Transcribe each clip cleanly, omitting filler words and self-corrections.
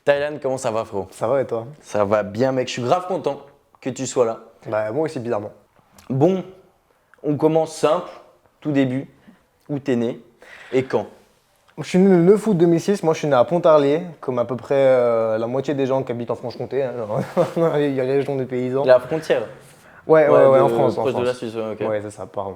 Thaïlande, comment ça va, frérot? Ça va et toi? Ça va bien, mec. Je suis grave content que tu sois là. Bah moi aussi bizarrement. Bon, on commence simple, tout début. Où t'es né et quand? Je suis né le 9 août 2006, moi je suis né à Pontarlier, comme à peu près la moitié des gens qui habitent en Franche-Comté, hein, genre, il y a les régions des paysans. La frontière. Ouais, en France. Proche en de la France. Suisse, ouais, ok. Ouais, c'est ça, pardon.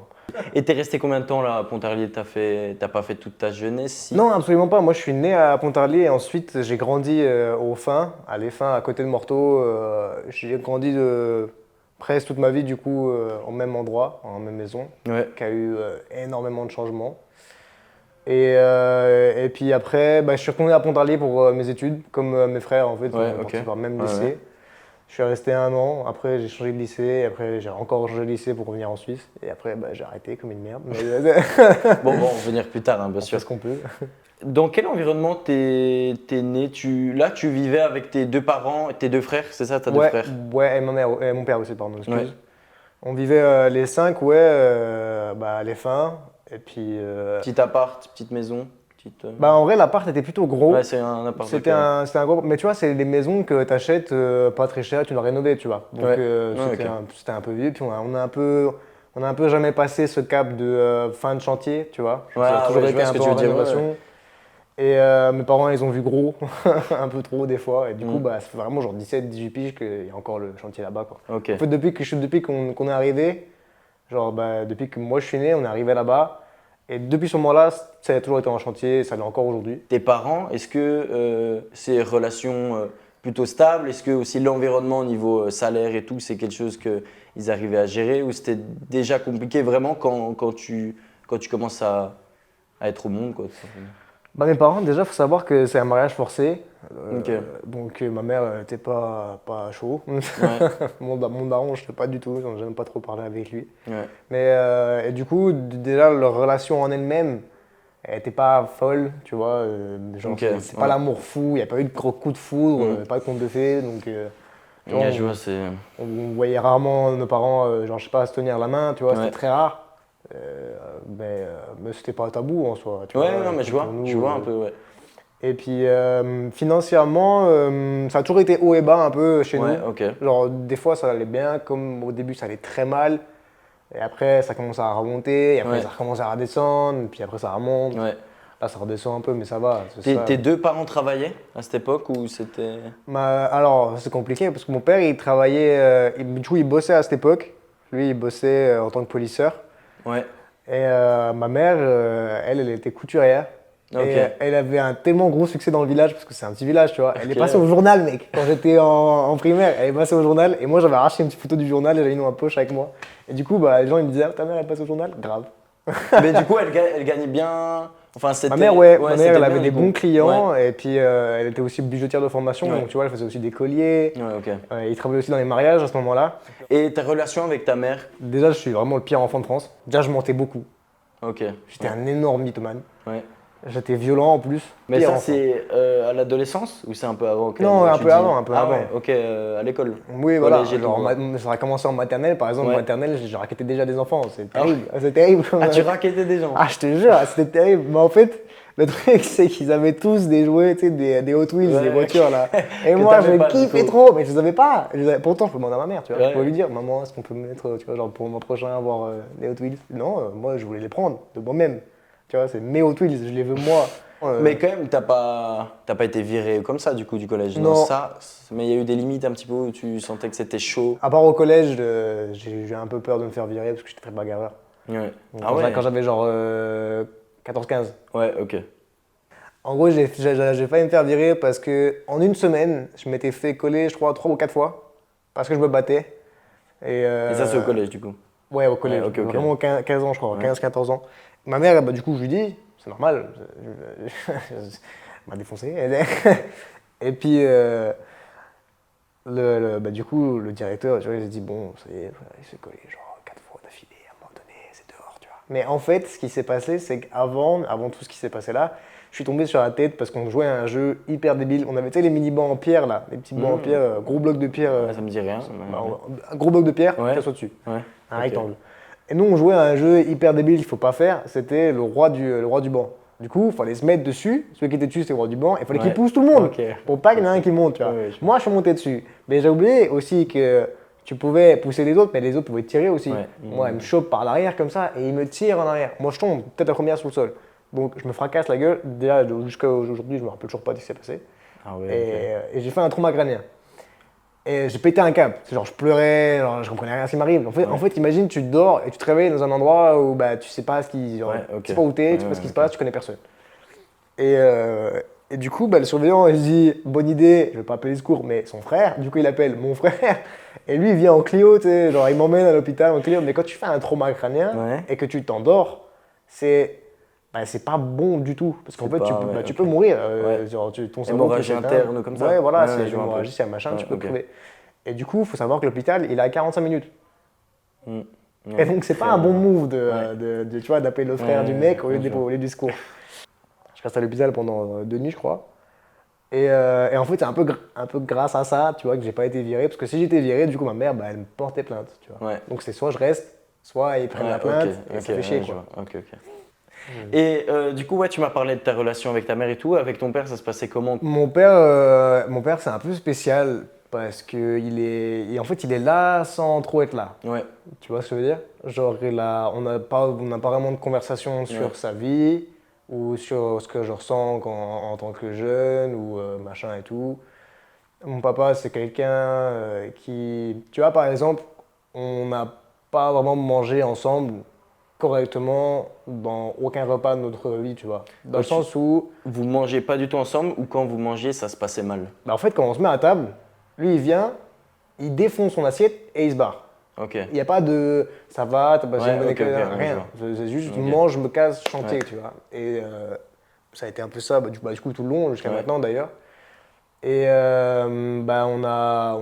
Et t'es resté combien de temps là à Pontarlier? T'as pas fait toute ta jeunesse si? Non, absolument pas. Moi je suis né à Pontarlier et ensuite j'ai grandi au Fin, à l'Effin, à côté de Morteau. J'ai grandi presque toute ma vie du coup au même endroit, en même maison, Ouais. qui a eu énormément de changements. Et puis après, je suis retourné à Pontarlier pour mes études, comme mes frères en fait, Ouais, on est ok. partis par le même Ouais, lycée. ouais. Je suis resté 1 an, après j'ai changé de lycée, et après j'ai encore changé de lycée pour revenir en Suisse. Et après j'ai arrêté comme une merde, mais Bon, on va en venir plus tard, hein, bien on sûr. fait ce qu'on peut. Dans quel environnement t'es né? Là, tu vivais avec tes deux parents, tes deux frères, c'est ça? T'as deux frères? Ouais, et ma mère, et mon père aussi, pardon, excuse. Ouais. On vivait les 5, à les fins, et puis… Petit appart, petite maison, petite. En vrai l'appart était plutôt gros. Ouais, c'est un appart. C'était un gros, mais tu vois, c'est des maisons que tu achètes pas très cher, tu dois rénover, tu vois. Donc Ouais. Ouais, ok. c'était un peu vieux, puis on a un peu jamais passé ce cap de fin de chantier, tu vois. Ouais, Ça a toujours ouais, je été vois ce un que peu tu en veux dire, ouais, rénovation. Et mes parents, ils ont vu gros, un peu trop des fois. Et du coup, ça fait vraiment genre 17-18 piges qu'il y a encore le chantier là-bas, quoi. Ok. En fait, depuis qu'on est arrivé, genre depuis que moi je suis né, on est arrivé là-bas. Et depuis ce moment-là, ça a toujours été en chantier, ça l'est encore aujourd'hui. Tes parents, est-ce que c'est relation plutôt stable? Est-ce que aussi l'environnement au niveau salaire et tout, c'est quelque chose qu'ils arrivaient à gérer ou c'était déjà compliqué vraiment quand tu commences à être au monde, quoi, tout simplement? Mes parents, déjà, il faut savoir que c'est un mariage forcé. Ok. Donc ma mère n'était pas chaud. Ouais. Mon daron, je ne sais pas du tout, j'aime pas trop parler avec lui. Ouais. Mais et du coup, déjà, leur relation en elle-même, elle n'était pas folle, tu vois. Genre, Ok, c'est pas ouais. l'amour fou, il n'y a pas eu de gros coup de foudre, pas de conte de fées. Donc, tu vois, Ouais, je vois, c'est. on voyait rarement nos parents, genre, je sais pas, se tenir la main, tu vois, Ouais. c'était très rare. Mais c'était pas tabou en soi. Tu Ouais, vois, non, mais je pour vois, nous, je vois un peu, ouais. Et puis financièrement, ça a toujours été haut et bas un peu chez Ouais, nous. ok. Genre des fois ça allait bien, comme au début ça allait très mal. Et après ça commence à remonter, et après Ouais. ça recommence à redescendre, puis après ça remonte. Ouais. Là ça redescend un peu, mais ça va. c'est ça. Tes deux parents travaillaient à cette époque ou c'était. Alors c'est compliqué parce que mon père il travaillait, du coup il bossait à cette époque. Lui il bossait en tant que polisseur. Ouais. Et ma mère, elle était couturière. Ok. Et elle avait un tellement gros succès dans le village, parce que c'est un petit village, tu vois. Elle est Ok. passée au journal, mec. Quand j'étais en primaire, elle est passée au journal. Et moi, j'avais arraché une petite photo du journal et j'avais mis dans ma poche avec moi. Et du coup, les gens ils me disaient, ah, ta mère, elle passe au journal? Grave. Mais du coup, elle gagnait bien. Enfin, c'était. Ma mère, ouais, ma c'était mère, elle bien, avait du des coup. bons clients. Ouais. Et puis, elle était aussi bijoutière de formation. Ouais. Donc, tu vois, elle faisait aussi des colliers. Ouais, ok. Il travaillait aussi dans les mariages à ce moment-là. Et ta relation avec ta mère? Déjà, je suis vraiment le pire enfant de France. Déjà, je mentais beaucoup. Ok. J'étais un énorme mythomane. Ouais. J'étais violent en plus. Mais Pire ça, enfant. c'est à l'adolescence ou c'est un peu avant quand Non, même, un tu peu dis avant, un peu Ah avant. ouais, ok, à l'école. Oui, voilà. Collège et tout, Genre, ouais. ça a commencé en maternelle, par exemple. Ouais. Maternelle, j'ai raquetté déjà des enfants. C'est Ah ouais. terrible. C'est terrible. Ah, tu raquettais des gens? Ah, je te jure, c'était terrible. Mais en fait, le truc, c'est qu'ils avaient tous des jouets, tu sais, des Hot Wheels, Ouais, des voitures là. Et que moi, t'avais je pas, du kiffais coup. trop, mais je les avais pas. Pourtant, je peux demander à ma mère, tu vois. Ouais. Je pourrais lui dire, maman, est-ce qu'on peut me mettre, tu vois, genre pour mon prochain avoir des Hot Wheels? Non, moi, je voulais les prendre de moi-même. Tu vois, c'est mes Hot Wheels, je les veux moi. Mais quand même, t'as pas été viré comme ça du coup du collège. Non. Mais il y a eu des limites un petit peu où tu sentais que c'était chaud. À part au collège, j'ai eu un peu peur de me faire virer parce que j'étais très bagarreur. Ouais. Donc, Ah ouais. quand j'avais genre 14-15. Ouais, ok. En gros, j'ai failli me faire virer parce que en une semaine, je m'étais fait coller, je crois, 3 ou 4 fois parce que je me battais. Et ça, c'est au collège du coup. Ouais, au collège. Ouais, ok, ok. Vraiment 15 ans, je crois, Ouais. 15-14 ans. Ma mère, du coup, je lui dis, c'est normal. Elle m'a défoncé. Et puis, du coup, le directeur, tu vois, il s'est dit, bon, ça y est, il s'est collé genre 4 fois d'affilée, à un moment donné, c'est dehors, tu vois. Mais en fait, ce qui s'est passé, c'est qu'avant tout ce qui s'est passé là, je suis tombé sur la tête parce qu'on jouait à un jeu hyper débile. On avait, tu sais, les mini-bancs en pierre, là, les petits bancs en pierre, gros blocs de pierre. Ouais, ça me dit rien. Un gros bloc de pierre, Ouais. t'assois dessus, Ouais. un Ok. rectangle. Et nous, on jouait à un jeu hyper débile qu'il faut pas faire, c'était le roi du banc. Du coup, il fallait se mettre dessus. Celui qui était dessus, c'était le roi du banc. Il fallait qu'il Ouais. pousse tout le monde Ok. pour pas qu'il y en ait un qui monte. Tu vois. Ouais, Moi, je suis monté dessus. Mais j'ai oublié aussi que tu pouvais pousser les autres, mais les autres pouvaient tirer aussi. Ouais. Moi, ils me chopent par l'arrière comme ça et ils me tirent en arrière. Moi, je tombe peut-être la première sur le sol. Donc, je me fracasse la gueule. Déjà, jusqu'à aujourd'hui, je me rappelle toujours pas de ce qui s'est passé. Ah ouais, Et j'ai fait un trauma crânien. Et j'ai pété un câble. C'est genre, je pleurais, genre, je comprenais rien à ce qui m'arrive. En fait, imagine, tu dors et tu te réveilles dans un endroit où bah, tu sais pas ce qui. Genre, Ouais, ok. tu sais pas où t'es, Ouais, tu sais pas ce qui ouais, se passe, tu connais personne. Et du coup, bah, le surveillant, il se dit, bonne idée, je vais pas appeler le secours, mais son frère. Du coup, il appelle mon frère. Et lui, il vient en Clio, tu sais, genre, il m'emmène à l'hôpital en Clio. Mais quand tu fais un trauma crânien Ouais. et que tu t'endors, c'est pas bon du tout. Parce qu'en C'est fait, pas- tu, ouais, tu ok. peux mourir. Ouais. Genre, ton cerveau qui Hémorragie s'éteint. interne ou comme ça. Ouais, voilà, Ouais, c'est je vois un peu. l'hémorragie, c'est un machin, tu Ouais, peux ok. crever. Et du coup, il faut savoir que l'hôpital, il est à 45 minutes. Mm. Et Ouais, donc, c'est très pas un bon loin. move Ouais. tu vois, d'appeler le frère du mec au lieu, Ouais, je vois. au lieu du secours. Je reste à l'hôpital pendant 2 nuits, je crois. Et en fait, c'est un peu grâce à ça, tu vois, que j'ai pas été viré. Parce que si j'étais viré, du coup, ma mère, bah, elle me portait plainte, tu vois. Ouais. Donc, c'est soit je reste, soit ils prennent Ouais, la ok, plainte, et ok, ça fait chier, ouais, je quoi. vois. Ok, ok. Et du coup, ouais, tu m'as parlé de ta relation avec ta mère et tout. Avec ton père, ça se passait comment? Mon père, c'est un peu spécial parce en fait, il est là sans trop être là. Ouais, Tu vois ce que je veux dire? Genre, on n'a pas vraiment de conversation ouais, sur sa vie ou sur ce que je ressens en tant que jeune ou machin et tout. Mon papa, c'est quelqu'un qui, tu vois, par exemple, on n'a pas vraiment mangé ensemble correctement dans aucun repas de notre vie, tu vois. Dans Quand le sens où, vous mangez pas du tout ensemble ou quand vous mangez, ça se passait mal? bah, en fait, quand on se met à table, lui, il vient, il défonce son assiette et il se barre. Ok. Il n'y a pas de ça va, t'as passé une Ouais, bonne ok, ok, école, ouais, je rien. vois. C'est juste, je Ok. mange, je me casse, chantier, Ouais, tu vois. Et ça a été un peu ça, du coup, tout le long, jusqu'à ouais, maintenant d'ailleurs. Et bah, on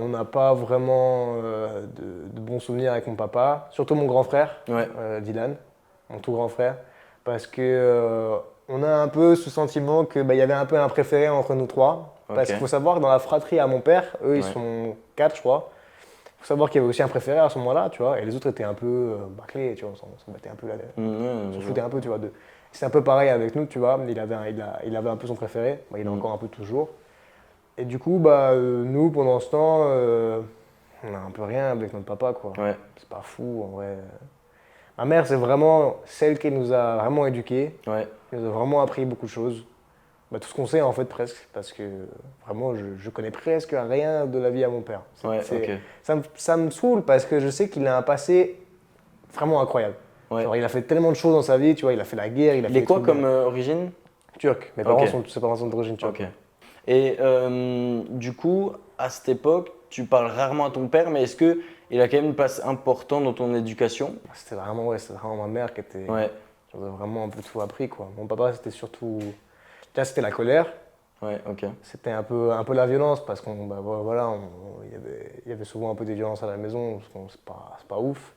n'a pas vraiment de bons souvenirs avec mon papa, surtout mon grand frère, ouais, Dylan, mon tout grand frère, parce que on a un peu ce sentiment que bah, il y avait un peu un préféré entre nous trois. ok. Parce qu'il faut savoir que dans la fratrie à mon père, eux ils Ouais. sont quatre, je crois. Il faut savoir qu'il y avait aussi un préféré à ce moment-là, tu vois, et les autres étaient un peu bâclés, tu vois, on s'en battait un peu là, on Ouais, s'en je foutait vois. un peu, tu vois. C'est un peu pareil avec nous, tu vois, il avait un peu son préféré, il a Mm. encore un peu toujours. Et du coup, bah, nous, pendant ce temps, on a un peu rien avec notre papa, quoi. Ouais, C'est pas fou, en vrai. Ma mère, c'est vraiment celle qui nous a vraiment éduqués, ouais, qui nous a vraiment appris beaucoup de choses. Bah, tout ce qu'on sait, en fait, presque, parce que vraiment, je connais presque rien de la vie à mon père. ouais, ok. Ça me saoule parce que je sais qu'il a un passé vraiment incroyable. Ouais. Genre, il a fait tellement de choses dans sa vie, tu vois, il a fait la guerre, il a Il fait est des quoi trucs comme origine? turcs. Ok, Ses parents sont d'origine turque. ok. Ouais. Et du coup, à cette époque, tu parles rarement à ton père, mais est-ce que il a quand même une place importante dans ton éducation? C'était vraiment ma mère Ouais, qui nous a vraiment un peu tout appris, quoi. Mon papa, c'était surtout. Déjà, c'était la colère, ouais, ok. c'était un peu la violence, parce qu'on, bah, voilà, il y avait souvent un peu des violences à la maison, parce qu'on c'est pas ouf.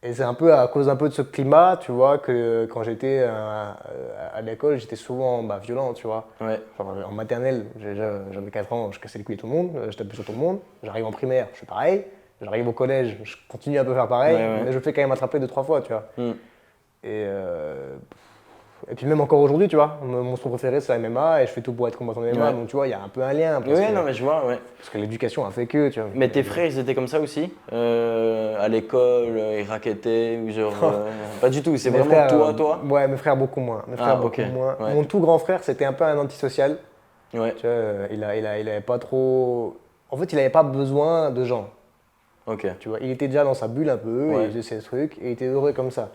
Et c'est un peu à cause un peu de ce climat, tu vois, que quand j'étais à l'école, j'étais souvent bah, violent, tu vois. Ouais, Genre, en maternelle, j'avais 4 ans, je cassais les couilles à tout le monde, je tapais sur tout le monde. J'arrive en primaire, je fais pareil. J'arrive au collège, je continue un peu à faire ouais, pareil, ouais. mais je fais quand même attraper 2, 3 fois, tu vois. Hmm. Et puis même encore aujourd'hui, tu vois, mon sport préféré c'est la MMA et je fais tout pour être combattant de MMA, Ouais. donc tu vois, il y a un peu un lien Ouais, non, mais je vois, ouais. parce que l'éducation a fait que, tu vois. Mais tes frères, ils étaient comme ça aussi? À l'école, ils racketaient, ou genre. Pas du tout, c'est Mes vraiment frères, toi? ouais, mes frères beaucoup moins. Mes frères Ah, ok. beaucoup moins. Ouais, Mon tout grand frère, c'était un peu un antisocial. ouais, Tu vois, il avait pas trop. En fait, il avait pas besoin de gens. ok. Tu vois, il était déjà dans sa bulle un peu, et Ouais, il faisait ses trucs, et il était heureux comme ça.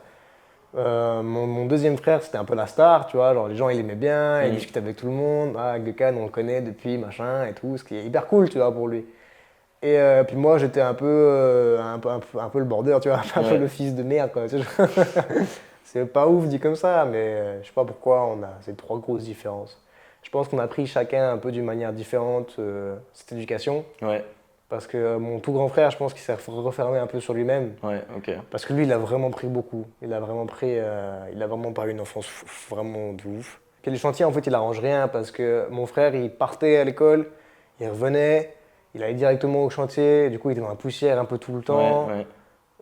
Mon deuxième frère, c'était un peu la star, tu vois, genre les gens, il aimait bien, il Mm. discutait avec tout le monde. Ah, Gökhan, on le connaît depuis, machin, et tout, ce qui est hyper cool, tu vois, pour lui. Et puis moi, j'étais un peu le border, tu vois, un peu Ouais, le fils de merde, quoi. Tu vois. C'est pas ouf dit comme ça, mais je sais pas pourquoi on a ces 3 grosses différences. Je pense qu'on a pris chacun un peu d'une manière différente cette éducation, ouais, parce que mon tout grand frère, je pense qu'il s'est refermé un peu sur lui-même, ouais, ok. parce que lui, il a vraiment pris beaucoup. Il a vraiment pas eu une enfance vraiment de ouf. Puis les chantiers, en fait, il arrange rien, parce que mon frère, il partait à l'école, il revenait, il allait directement au chantier, du coup, il était dans la poussière un peu tout le Ouais, temps. ouais.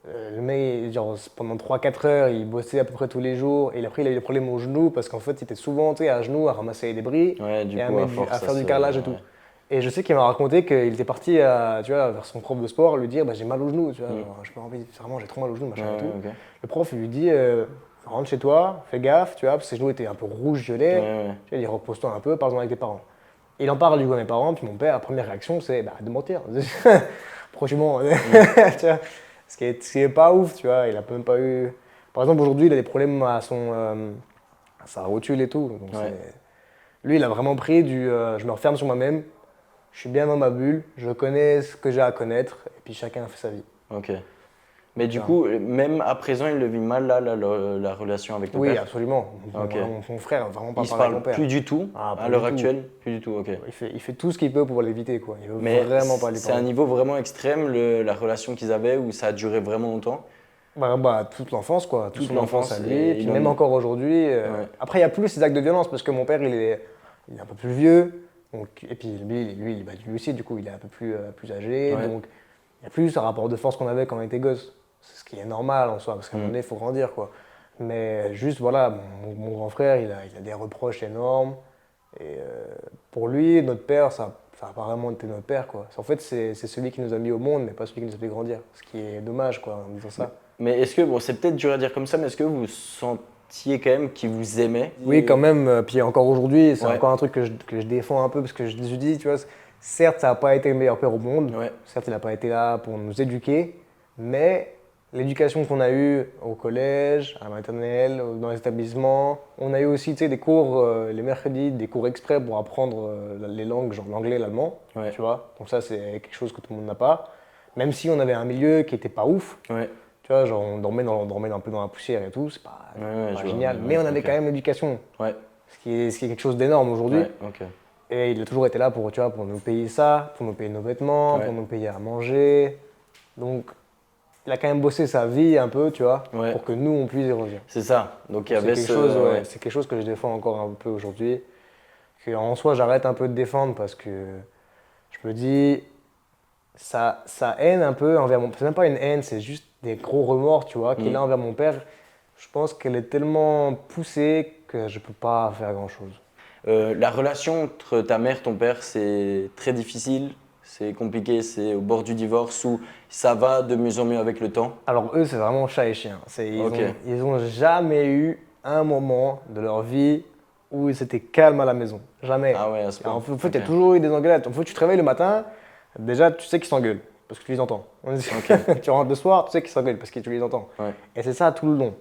Le mec, genre, pendant 3-4 heures, il bossait à peu près tous les jours. Et après, il a eu des problèmes au genou parce qu'en fait, il était souvent tu sais, à genoux à ramasser les débris Ouais, du et coup, à à force, ça faire du se. carrelage et tout. Ouais. Et je sais qu'il m'a raconté qu'il était parti tu vois, vers son prof de sport lui dire bah, j'ai mal au genou. Tu vois, Mm. genre, je me rappelle, vraiment, j'ai trop mal au genou, Ouais, machin et ouais, tout. ok. Le prof il lui dit rentre chez toi, fais gaffe, tu vois, parce que ses genoux étaient un peu rouges, Ouais, violets. ouais. Tu vois, il dit repose-toi un peu, parle-en avec tes parents. Il en parle du coup à mes parents, puis mon père, la première réaction c'est bah, de mentir. Franchement, Mm. tu vois, ce qui est pas ouf, tu vois, il a même pas eu. Par exemple, aujourd'hui, il a des problèmes à sa rotule et tout. Donc Ouais, lui, il a vraiment pris je me referme sur moi-même, je suis bien dans ma bulle, je connais ce que j'ai à connaître, et puis chacun fait sa vie. ok. Mais Donc, du coup, même à présent, il le vit mal, là, la relation avec ton oui, père? absolument. Ok. Mon frère n'a vraiment pas Il se parlé avec mon parle père. plus du tout, Ah, à pas du l'heure tout. actuelle? Plus du tout, ok. Il fait tout ce qu'il peut pour l'éviter, quoi. Il veut Mais vraiment pas lui c'est un parler. niveau vraiment extrême, la relation qu'ils avaient, où ça a duré vraiment longtemps? Toute l'enfance, quoi. Toute Toute son enfance à l'enfance, lui. et Puis il en même est. encore aujourd'hui. Ouais, Après, il n'y a plus ces actes de violence parce que mon père, il est un peu plus vieux. Donc, et puis lui aussi, du coup, il est un peu plus âgé. ouais. Donc, il n'y a plus ce rapport de force qu'on avait quand on était gosse. C'est ce qui est normal en soi, parce qu'à un moment Mm. donné, il faut grandir, quoi. Mais juste, voilà, mon grand frère, il a des reproches énormes. Et pour lui, notre père, ça a pas vraiment été notre père, quoi. En fait, c'est celui qui nous a mis au monde, mais pas celui qui nous a fait grandir. Ce qui est dommage, quoi, en disant Mais, ça. mais est-ce que, bon, c'est peut-être dur à dire comme ça, mais est-ce que vous sentiez quand même qu'il vous aimait? Oui, quand même. Puis encore aujourd'hui, c'est Ouais, encore un truc que je défends un peu parce que je dis, tu vois, certes, ça n'a pas été le meilleur père au monde. ouais, Certes, il n'a pas été là pour nous éduquer. Mais l'éducation qu'on a eue au collège, à la maternelle, dans les établissements, on a eu aussi, tu sais, des cours les mercredis, des cours exprès pour apprendre les langues, genre l'anglais, l'allemand. ouais, Tu vois. Donc ça, c'est quelque chose que tout le monde n'a pas. Même si on avait un milieu qui n'était pas ouf. ouais, Tu vois, genre on dormait un peu dans la poussière et tout, c'est ouais, pas je vois, génial. Mais ouais, on avait ok. quand même l'éducation, Ouais, ce qui est quelque chose d'énorme aujourd'hui. ouais, ok. Et il a toujours été là pour, tu vois, pour nous payer ça, pour nous payer nos vêtements, pour Ouais, nous payer à manger. Donc, il a quand même bossé sa vie un peu, tu vois, ouais, pour que nous, on puisse y revenir. c'est ça. Donc il y Donc, avait ouais, ce. c'est quelque chose que je défends encore un peu aujourd'hui. Que en soi, j'arrête un peu de défendre parce que je me dis, ça haine un peu envers mon. C'est même pas une haine, c'est juste des gros remords, tu vois, qu'il Hmm. a envers mon père. Je pense qu'elle est tellement poussée que je peux pas faire grand-chose. La relation entre ta mère et ton père, c'est très difficile, c'est compliqué, c'est au bord du divorce ou ça va de mieux en mieux avec le temps? Alors eux, c'est vraiment chat et chien. Ok. Ils ont jamais eu un moment de leur vie où c'était calme à la maison. Jamais. Ah ouais, à ce point. En fait, il Ok. y a toujours eu des engueulades. En fait, tu te réveilles le matin, déjà, tu sais qu'ils s'engueulent parce que tu les entends. Ok. Tu rentres le soir, tu sais qu'ils s'engueulent parce que tu les entends. Ouais. Et c'est ça tout le long.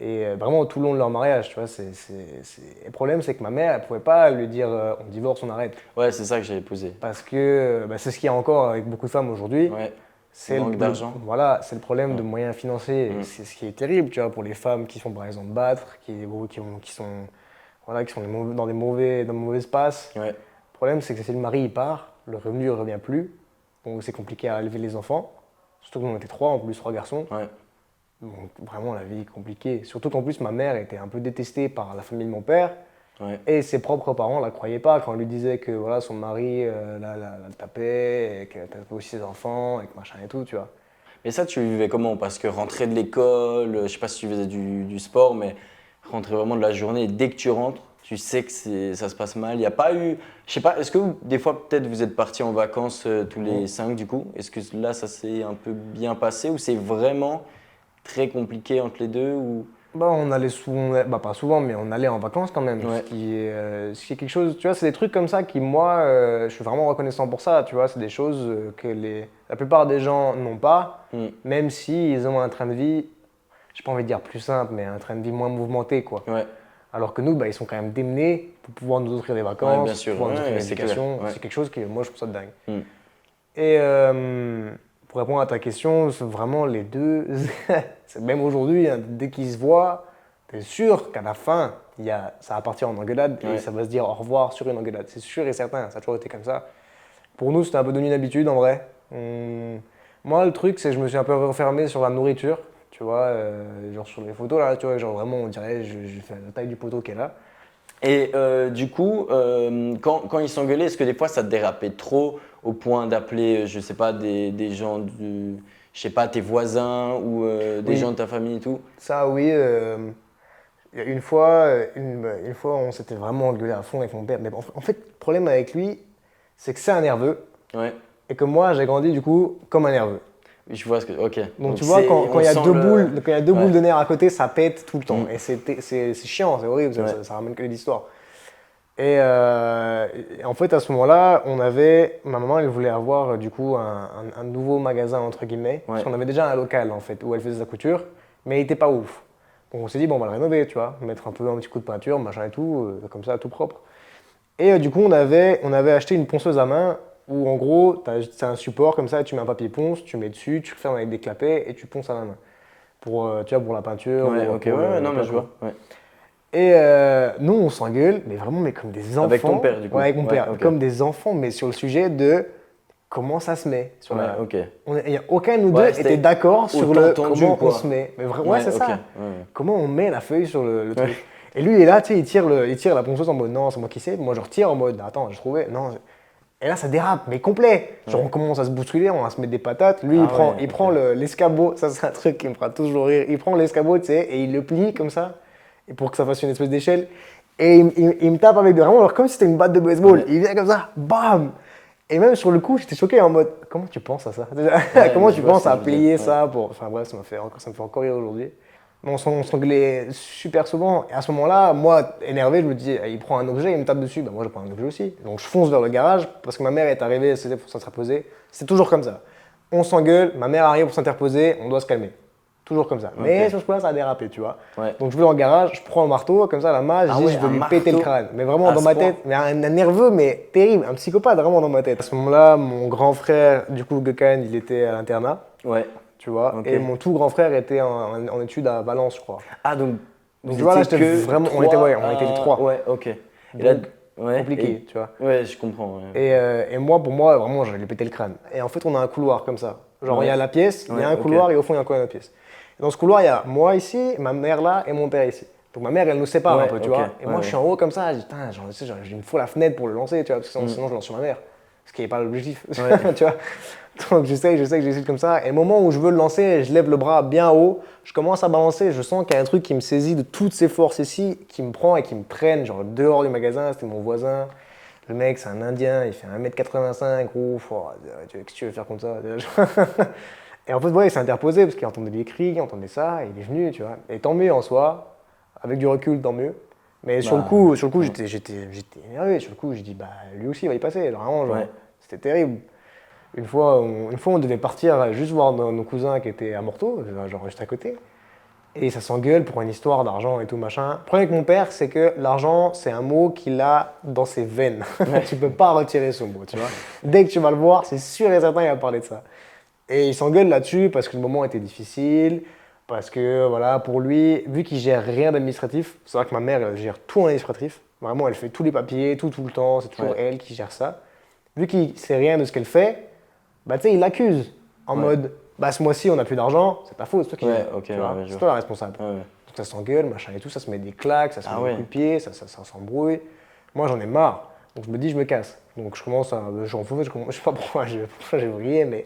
Et vraiment tout le long de leur mariage, tu vois. Le problème, c'est que ma mère, elle pouvait pas lui dire on divorce, on arrête. Ouais, c'est ça que j'avais posé. Parce que c'est ce qu'il y a encore avec beaucoup de femmes aujourd'hui. Ouais. C'est Manque d'argent. voilà, c'est le problème de Ouais. moyens financiers. Et Mm. c'est ce qui est terrible, tu vois, pour les femmes qui sont par exemple battre, qui sont dans des mauvais passes. Ouais. Le problème, c'est que si le mari il part, le revenu ne revient plus. Donc c'est compliqué à élever les enfants. Surtout qu'on était trois, en plus trois garçons. Ouais. Donc vraiment, la vie est compliquée. Surtout qu'en plus, ma mère était un peu détestée par la famille de mon père. Ouais. Et ses propres parents ne la croyaient pas quand on lui disait que voilà, son mari la tapait, et qu'elle tapait aussi ses enfants, et que machin et tout, tu vois. Mais ça, tu vivais comment? Parce que rentrer de l'école, je sais pas si tu faisais du sport, mais rentrer vraiment de la journée, et dès que tu rentres, tu sais que ça se passe mal. Il n'y a pas eu, je sais pas, est-ce que des fois peut-être vous êtes partis en vacances tous les 5 du coup? Est-ce que là ça s'est un peu bien passé ou c'est vraiment très compliqué entre les deux ou... On allait souvent, pas souvent, mais on allait en vacances quand même. Ouais, Ce qui est quelque chose, tu vois, c'est des trucs comme ça qui, moi, je suis vraiment reconnaissant pour ça, tu vois. C'est des choses que la plupart des gens n'ont pas, mm, même s'ils ont un train de vie, j'ai pas envie de dire plus simple, mais un train de vie moins mouvementé, quoi. ouais, Alors que nous, ils sont quand même démenés pour pouvoir nous offrir des ouais, bien vacances, sûr, pouvoir nous offrir ouais, une c'est clair. éducation. Ouais, C'est quelque chose que moi, je trouve ça dingue. mm, Et pour répondre à ta question, c'est vraiment les deux. Même aujourd'hui, hein, dès qu'ils se voient, t'es sûr qu'à la fin, ça va partir en engueulade et ouais, ça va se dire au revoir sur une engueulade. C'est sûr et certain, ça a toujours été comme ça. Pour nous, c'était un peu devenu une habitude en vrai. Moi, le truc, c'est que je me suis un peu refermé sur la nourriture. Tu vois, genre sur les photos là, tu vois, genre vraiment, on dirait, je fais la taille du poteau qui est là. Et du coup, quand ils s'engueulaient, est-ce que des fois ça te dérapait trop au point d'appeler, je sais pas, des gens je je sais pas, tes voisins ou des Oui. gens de ta famille et tout? Ça, oui. Il y a une fois, on s'était vraiment engueulé à fond avec mon père. Mais en fait, le problème avec lui, c'est que c'est un nerveux Ouais, et que moi, j'ai grandi du coup comme un nerveux. je vois ce que. Ok. Donc tu vois, quand on il y a sent deux le. boules, quand il y a deux Ouais. boules de nerfs à côté, ça pète tout le temps. Mm. Et c'est chiant, c'est horrible, Ouais. ça ramène que de l'histoire. Et en fait, à ce moment-là, ma maman, elle voulait avoir du coup un nouveau magasin, entre guillemets. Parce Ouais. qu'on avait déjà un local, en fait, où elle faisait sa couture, mais il était pas ouf. Donc on s'est dit, bon, on va le rénover, tu vois, mettre un petit coup de peinture, machin et tout, comme ça, tout propre. Et du coup, on avait acheté une ponceuse à main où, en gros, c'est un support comme ça, tu mets un papier ponce, tu mets dessus, tu refermes avec des clapets et tu ponces à la main. Tu vois, pour la peinture, Ouais, ok, ouais, non, mais je quoi. vois. Ouais. Et nous, on s'engueule, mais vraiment, mais comme des enfants. Avec ton père, du coup. Ouais, avec mon Ouais, père. ok. Comme des enfants, mais sur le sujet de comment ça se met. Ouais, ok. Il y a aucun de nous Ouais, deux c'était était d'accord sur autant le tendu, comment on quoi. se met. Mais vraiment, Ouais, c'est ok. ça. Ouais, Comment on met la feuille sur le truc. Ouais. Et lui, il est là, tu sais, il tire la ponceuse en mode non, c'est moi qui sais. Moi, je retire en mode attends, j'ai trouvé. Non. Et là, ça dérape, mais complet. Genre, Ouais. on commence à se bousculer, on va se mettre des patates. Lui, Ah il ouais, prend ok. l'escabeau. Ça, c'est un truc qui me fera toujours rire. Il prend l'escabeau, tu sais, et il le plie comme ça, et pour que ça fasse une espèce d'échelle. Et il me tape avec vraiment, comme si c'était une batte de baseball. Ouais. Il vient comme ça, bam! Et même sur le coup, j'étais choqué en mode comment tu penses à ça? Ouais, Comment mais tu je vois penses ce que à tu veux dire. plier Ouais. ça pour. Enfin bref, ça me fait encore rire aujourd'hui. Mais on s'engueulait super souvent. Et à ce moment-là, moi, énervé, je me dis, il prend un objet, il me tape dessus. Ben, moi, je prends un objet aussi. Donc je fonce vers le garage parce que ma mère est arrivée, c'était pour s'interposer. C'est toujours comme ça. On s'engueule, ma mère arrive pour s'interposer, on doit se calmer. Toujours comme ça. Mais Ok. sur ce coup-là, ça a dérapé, tu vois. Ouais. Donc je vais dans le garage, je prends le marteau, comme ça, la main, je Ah dis, ouais, je veux un lui péter le marteau crâne. Mais vraiment à dans ce ma point. tête, mais un nerveux, mais terrible, un psychopathe vraiment dans ma tête. À ce moment-là, mon grand frère, du coup, Gökhan, il était à l'internat, Ouais. tu vois. Ok. Et mon tout grand frère était en études à Valence, je crois. Ah, donc Donc vous tu vois, là, étiez j'étais que vraiment. trois On était les à. trois. Ouais, ok. Et là, Donc, ouais. compliqué, tu vois. Ouais, je comprends. Ouais. Et moi, pour moi, vraiment, j'allais lui péter le crâne. Et en fait, on a un couloir comme ça. Genre, il y a Ouais. la pièce, il y Ouais, a un ok. couloir, et au fond, il y a encore une autre pièce. Et dans ce couloir, il y a moi ici, ma mère là, et mon père ici. Donc ma mère, elle nous sépare un Ouais, peu, tu ok. vois. Et Ouais, moi, je suis ouais. en haut comme ça, je dis, putain, genre, tu sais, il me faut la fenêtre pour le lancer, tu vois, parce que sinon je lance sur ma mère. Ce qui n'est pas l'objectif, Ouais. tu vois. Donc j'essaye que j'essaie comme ça. Et au moment où je veux le lancer, je lève le bras bien haut, je commence à balancer, je sens qu'il y a un truc qui me saisit de toutes ses forces ici, qui me prend et qui me traîne, genre dehors du magasin, c'était mon voisin. Le mec, c'est un Indien, il fait 1m85, gros, qu'est-ce que tu veux faire comme ça? Et en fait, ouais, il s'est interposé parce qu'il entendait des cris, il entendait ça, et il est venu, tu vois. Et tant mieux en soi, avec du recul, tant mieux. Mais sur le Bah, coup, ouais. j'étais énervé. Sur le coup, j'ai dit, bah, lui aussi, il va y passer. Genre, vraiment, genre, Ouais. c'était terrible. Une fois, on devait partir juste voir nos cousins qui étaient à Morteau, genre juste à côté. Et ça s'engueule pour une histoire d'argent et tout machin. Le problème avec mon père, c'est que l'argent, c'est un mot qu'il a dans ses veines. Tu peux pas retirer ce mot, tu vois. Dès que tu vas le voir, c'est sûr et certain qu'il va parler de ça. Et il s'engueule là-dessus parce que le moment était difficile, parce que voilà, pour lui, vu qu'il gère rien d'administratif, c'est vrai que ma mère elle gère tout en administratif. Vraiment, elle fait tous les papiers, tout le temps, c'est toujours Ouais. elle qui gère ça. Vu qu'il sait rien de ce qu'elle fait, bah tu sais, il l'accuse en Ouais. mode, bah ce mois-ci on n'a plus d'argent, c'est ta faute, c'est toi qui Ouais, gères, ok, tu vois, ouais, je c'est vois. toi la responsable. Ouais, ouais. Donc ça s'engueule, machin et tout, ça se met des claques, ça se Ah met des ouais. coups de pied, ça s'embrouille. Moi j'en ai marre, donc je me dis je me casse. Donc je commence à, en fait, je sais pas pourquoi j'ai brillé, mais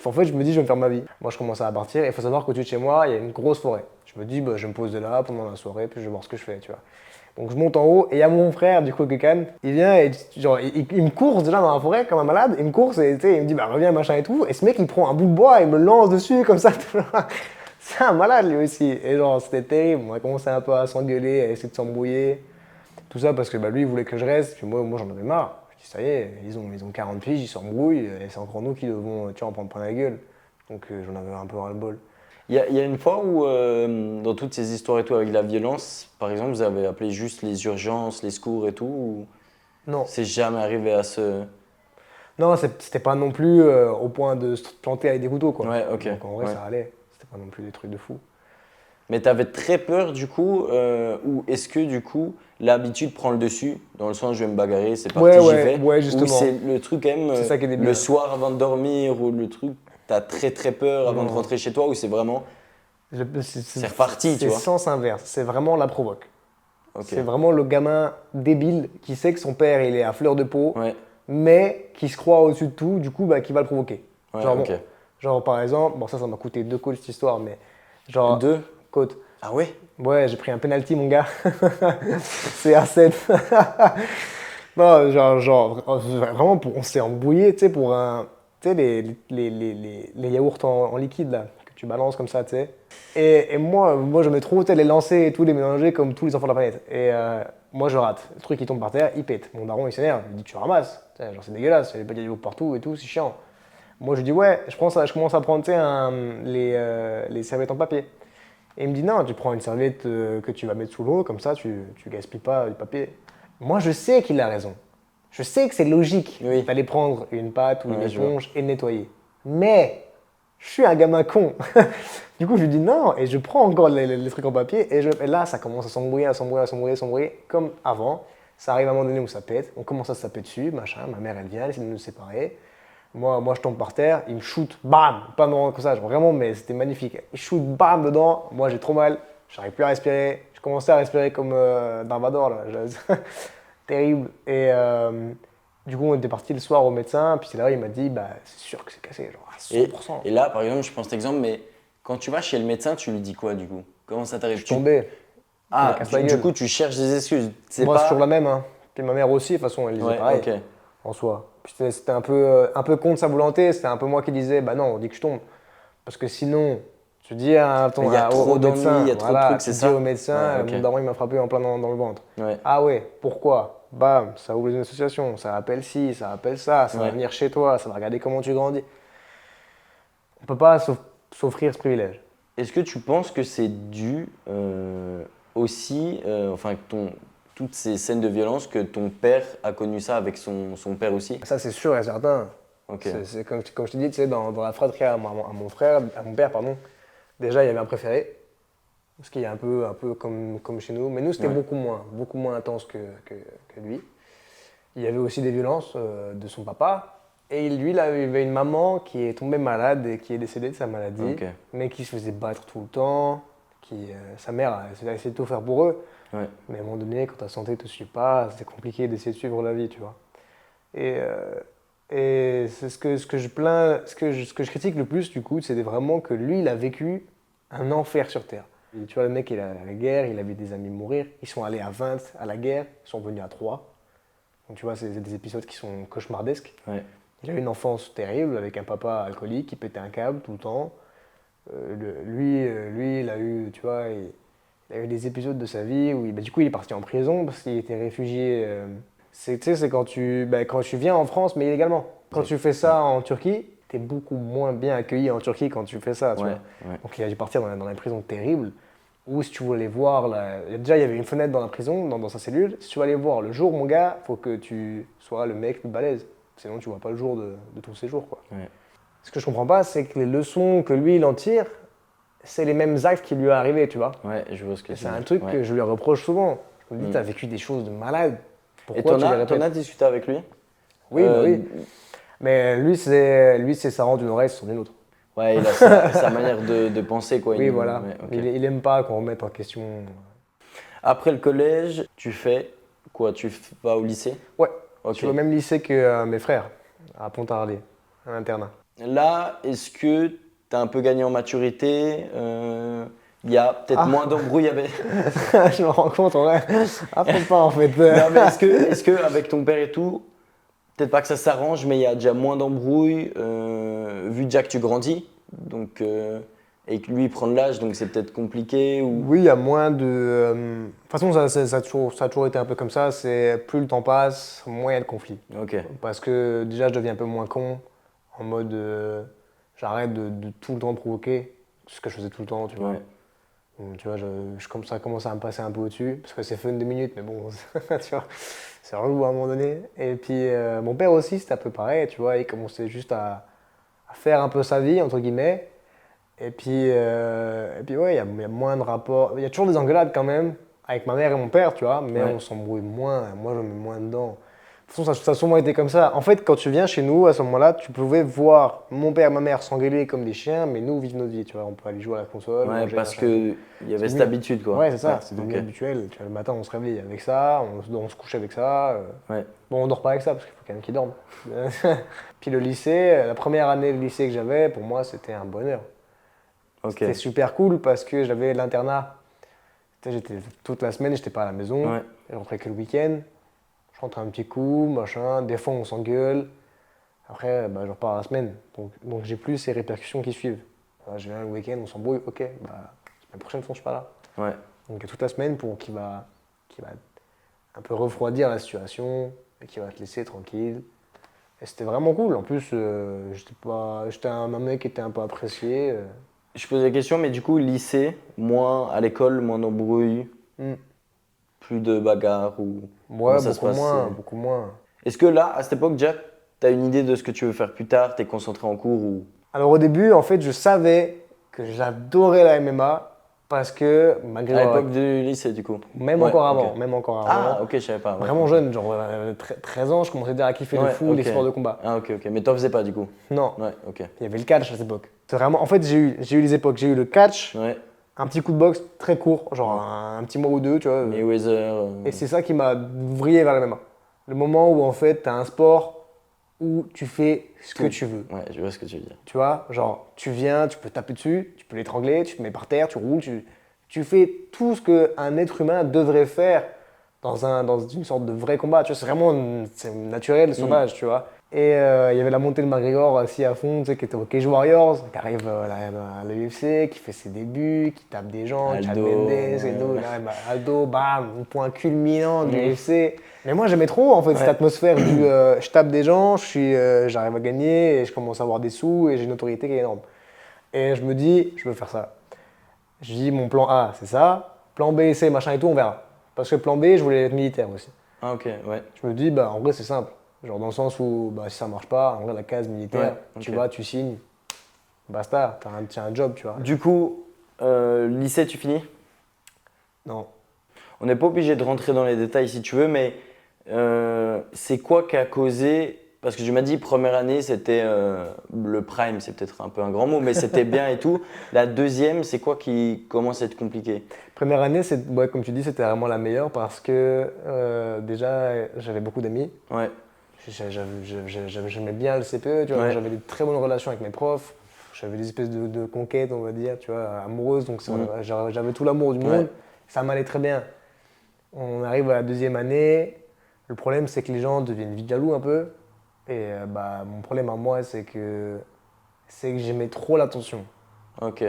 en fait je me dis je vais me faire ma vie. Moi je commence à partir, et il faut savoir qu'au-dessus de chez moi il y a une grosse forêt. Je me dis bah, je me pose de là pendant la soirée, puis je vais voir ce que je fais, tu vois. Donc je monte en haut et il y a mon frère du coup Gökhan, il vient et genre il me course déjà dans la forêt comme un malade, il me course et tu sais, il me dit bah reviens machin et tout, et ce mec il prend un bout de bois et il me lance dessus comme ça. C'est un malade lui aussi, et genre c'était terrible, on a commencé un peu à s'engueuler, à essayer de s'embrouiller, tout ça parce que bah, lui il voulait que je reste, puis moi j'en avais marre. Je dis ça y est, ils ont 40 piges, ils s'embrouillent, et c'est encore nous qui devons tu vois, en prendre plein la gueule. Donc j'en avais un peu ras le bol. Il y a une fois où, dans toutes ces histoires et tout avec la violence, par exemple, vous avez appelé juste les urgences, les secours et tout, ou Non. c'est jamais arrivé à ce. Non, c'était pas non plus au point de se planter avec des couteaux, quoi. Ouais, ok. Donc en vrai, Ouais. ça allait. C'était pas non plus des trucs de fou. Mais t'avais très peur du coup, ou est-ce que du coup, l'habitude prend le dessus, dans le sens je vais me bagarrer, c'est parti, j'y vais, Ouais, ou justement. c'est le truc quand même, C'est ça qui est débile. le soir avant de dormir, ou le truc, t'as très peur avant de Non. rentrer chez toi, ou c'est vraiment. C'est reparti, tu C'est vois. sens inverse. C'est vraiment la provoque. Ok. C'est vraiment le gamin débile qui sait que son père, il est à fleur de peau, Ouais, mais qui se croit au-dessus de tout, du coup, bah, qui va le provoquer. ouais, Genre, bon, ok. Genre, par exemple, bon, ça m'a coûté 2 côtes cette histoire, mais genre, 2. côtes. Ah ouais? Ouais, j'ai pris un penalty, mon gars. C'est à 7. Non, vraiment, on s'est embrouillé, tu sais, pour un. Tu sais, les yaourts en liquide, là, que tu balances comme ça, tu sais. Et moi, je mets trop, tu sais, les lancer et tout, les mélanger comme tous les enfants de la planète. Et moi, je rate. Le truc, il tombe par terre, il pète. Mon daron, il s'énerve. Il dit, tu ramasses. Tu sais, genre, c'est dégueulasse, il y a des paquets de yaourts partout et tout, c'est chiant. Moi, je dis, ouais, je commence à prendre, tu sais, les serviettes en papier. Et il me dit non, tu prends une serviette que tu vas mettre sous l'eau, comme ça tu gaspilles pas du papier. Moi je sais qu'il a raison. Je sais que c'est logique Oui. d'aller prendre une pâte ou une Ouais, je vois. éponge et le nettoyer. Mais je suis un gamin con. Du coup je lui dis non et je prends encore les trucs en papier et là ça commence à s'embrouiller, comme avant. Ça arrive à un moment donné où ça pète, on commence à se taper dessus, machin, ma mère elle vient, elle essaie de nous séparer. Moi, je tombe par terre, il me shoot, bam, pas non comme ça, genre vraiment, mais c'était magnifique. Il shoot, bam, dedans. Moi, j'ai trop mal, j'arrive plus à respirer. Je commençais à respirer comme Darvador, là. Terrible. Et du coup, on était parti le soir au médecin, puis c'est là, il m'a dit, bah, c'est sûr que c'est cassé, genre à Et, 100%. et là, par exemple, je prends cet exemple, mais quand tu vas chez le médecin, tu lui dis quoi du coup? Comment ça Je t'arrive? suis tombé, il me Ah, casse la du gueule. coup, tu cherches des excuses. C'est Moi, c'est toujours la pas. même, hein. Puis ma mère aussi, de toute façon, elle disait Ouais, pareil, ok. en soi. Puis c'était un peu contre sa volonté, c'était un peu moi qui disais, bah non, on dit que je tombe. Parce que sinon, tu dis Mais il y a au trop d'ennuis, il médecin, y a trop de voilà, trucs, tu c'est dis au ça? Ouais, médecin, ok. mon daron il m'a frappé en plein dans le ventre. Ouais, Ah ouais, pourquoi? Bam, ça ouvre une association, ça appelle ci, ça appelle ça va ouais. venir chez toi, ça va regarder comment tu grandis. On peut pas s'offrir ce privilège. Est-ce que tu penses que c'est dû aussi, enfin, toutes ces scènes de violence, que ton père a connu ça avec son père aussi? Ça c'est sûr et certain. Ok. C'est comme je te dis, tu sais, dans la fratrie à mon frère, à mon père, pardon, déjà il y avait un préféré. Ce qui est un peu comme chez nous. Mais nous, c'était Ouais. beaucoup moins intense que lui. Il y avait aussi des violences de son papa. Et lui, il avait une maman qui est tombée malade et qui est décédée de sa maladie, Ok. mais qui se faisait battre tout le temps. Sa mère elle a essayé de tout faire pour eux. Ouais. Mais à un moment donné, quand ta santé ne te suit pas, c'est compliqué d'essayer de suivre la vie, tu vois. Et, c'est ce que je plains, ce que je critique le plus, du coup, c'est vraiment que lui, il a vécu un enfer sur Terre. Et tu vois, le mec, il est allé à la guerre, il a vu des amis mourir. Ils sont allés à 20 à la guerre, ils sont venus à 3. Donc tu vois, c'est des épisodes qui sont cauchemardesques. Ouais. Il a eu une enfance terrible avec un papa alcoolique qui pétait un câble tout le temps. Lui, il a eu, tu vois, il a eu des épisodes de sa vie où du coup, il est parti en prison parce qu'il était réfugié. Tu sais, c'est quand tu viens en France, mais illégalement. Quand tu fais ça en Turquie, tu es beaucoup moins bien accueilli en Turquie quand tu fais ça, tu Ouais. vois. Ouais. Donc il a dû partir dans les prisons terribles où si tu voulais voir, déjà il y avait une fenêtre dans la prison, dans sa cellule. Si tu veux aller voir le jour, mon gars, faut que tu sois le mec le plus balèze. Sinon tu vois pas le jour de ton séjour, quoi. Ouais. Ce que je comprends pas, c'est que les leçons que lui, il en tire, c'est les mêmes actes qui lui est arrivé, tu vois. Ouais, je vois ce que Et tu c'est dis. un truc Ouais. que je lui reproche souvent. Je me dis, Mm. t'as vécu des choses de malade. Et Pourquoi tu les t'en répètes? as discuté avec lui? Oui, bah Euh, oui. Mais lui, c'est sa rend d'une oreille, c'est son une autre. Ouais, il a sa manière de penser, quoi. Oui, voilà. Ouais, ok. Il aime pas qu'on remette en question. Après le collège, tu fais quoi? Vas au lycée? Ouais, je Ok. suis au même lycée que mes frères, à Pontarlier, à l'internat. Là, est-ce que tu as un peu gagné en maturité? Il y a peut-être Ah, moins d'embrouilles avec. je me rends compte, en vrai. Ah, peut-être pas en fait. Non, mais est-ce que avec ton père et tout, peut-être pas que ça s'arrange, mais il y a déjà moins d'embrouilles, vu déjà que tu grandis, donc et que lui il prend de l'âge, donc c'est peut-être compliqué ou. Oui, il y a moins de. De toute façon, ça a toujours été un peu comme ça. C'est plus le temps passe, moins il y a de conflits. Ok. Parce que déjà, je deviens un peu moins con, en mode j'arrête de tout le temps provoquer, ce que je faisais tout le temps, tu vois. Ouais. Donc, tu vois, ça commence à me passer un peu au-dessus, parce que c'est fun 2 minutes, mais bon, tu vois, c'est relou à un moment donné. Et puis, mon père aussi, c'était un peu pareil, tu vois, il commençait juste à faire un peu sa vie, entre guillemets. Et puis ouais, il y a moins de rapports. Il y a toujours des engueulades quand même, avec ma mère et mon père, tu vois, mais Ouais. on s'embrouille moins, moi je me mets moins dedans. toute façon, ça a souvent été comme ça. En fait, quand tu viens chez nous, à ce moment-là, tu pouvais voir mon père et ma mère s'engueuler comme des chiens, mais nous vivre notre vie, tu vois. On peut aller jouer à la console, Ouais, manger, parce machin. qu'il y avait C'est cette mieux. habitude, quoi. Ouais, c'est ça, c'est devenu ok. habituel. Tu vois, le matin, on se réveille avec ça, on se couche avec ça. Ouais, Bon, on dort pas avec ça, parce qu'il faut quand même qu'ils dorment. Puis le lycée, la première année de lycée que j'avais, pour moi, c'était un bonheur. ok. C'était super cool parce que j'avais l'internat. Tu sais, j'étais toute la semaine, j'étais pas à la maison. Ouais. Je rentrais que le week-end. Je rentre un petit coup, machin. Des fois, on s'engueule. Après, bah, je repars la semaine. Donc j'ai plus ces répercussions qui suivent. Je viens le week-end, on s'embrouille. Ok, bah, la semaine prochaine, je suis pas là. Ouais. Donc il y a toute la semaine qui va un peu refroidir la situation et qui va te laisser tranquille. Et c'était vraiment cool. En plus, j'étais un mec qui était un peu apprécié. Je pose la question, mais du coup, lycée, moins à l'école, moins d'embrouilles, Hmm. plus de bagarres ou comment Ouais, ça se beaucoup passe moins, beaucoup moins. Est-ce que là, à cette époque, déjà, tu as une idée de ce que tu veux faire plus tard, tu es concentré en cours ou... Alors au début, en fait, je savais que j'adorais la MMA parce que malgré À l'époque du lycée, du coup. même Ouais, encore ok. avant, même encore Ah, avant, ok, je savais pas. Ouais, vraiment ok. jeune, genre 13 ans, je commençais déjà à kiffer de Ouais, fou les ok. sports de combat. Ah, ok, ok. Mais t'en faisais pas, du coup. Non, Ouais, ok. il y avait le catch à cette époque. C'est vraiment, en fait, j'ai eu les époques. J'ai eu le catch, Ouais. un petit coup de boxe très court, genre un petit mois ou deux, tu vois. Mayweather. Et c'est ça qui m'a vrillé vers le MMA. Le moment où en fait, tu as un sport où tu fais ce que tout. tu veux. Ouais, je vois ce que tu veux dire. Tu vois, genre, tu viens, tu peux taper dessus, tu peux l'étrangler, tu te mets par terre, tu roules, tu fais tout ce qu'un être humain devrait faire dans une sorte de vrai combat. Tu vois, c'est vraiment c'est naturel, sauvage, tu vois. Et il y avait la montée de McGregor aussi à fond, tu sais, qui était au Cage Warriors, qui arrive à l'UFC, qui fait ses débuts, qui tape des gens, Chad Aldo. Mendes, Aldo, bam, point culminant de l'UFC. Mais moi, j'aimais trop, en fait, cette Ouais. atmosphère du je tape des gens, j'arrive à gagner, et je commence à avoir des sous, et j'ai une autorité qui est énorme. Et je me dis, je veux faire ça. Je dis, mon plan A, c'est ça. Plan B, C, machin et tout, on verra. Parce que plan B, je voulais être militaire aussi. Ah, ok, ouais. Je me dis, bah, en vrai, c'est simple. Genre, dans le sens où, bah, si ça marche pas, en vrai, la case militaire, Ouais, tu ok. vas, tu signes, basta, t'as un job, tu vois. Du coup, lycée, tu finis? Non. On n'est pas obligé de rentrer dans les détails si tu veux, mais c'est quoi qui a causé. Parce que je m'as dit, première année, c'était le prime, c'est peut-être un peu un grand mot, mais c'était bien et tout. La deuxième, c'est quoi qui commence à être compliqué? Première année, ouais, comme tu dis, c'était vraiment la meilleure parce que déjà, j'avais beaucoup d'amis. Ouais, J'aimais bien le CPE, tu vois. ouais. J'avais de très bonnes relations avec mes profs. J'avais des espèces de conquêtes, on va dire, tu vois, amoureuses. Donc, j'avais tout l'amour du monde. Ouais. Ça m'allait très bien. On arrive à la deuxième année. Le problème, c'est que les gens deviennent vite jaloux un peu. Et bah, mon problème à moi, c'est que j'aimais trop l'attention. Ok.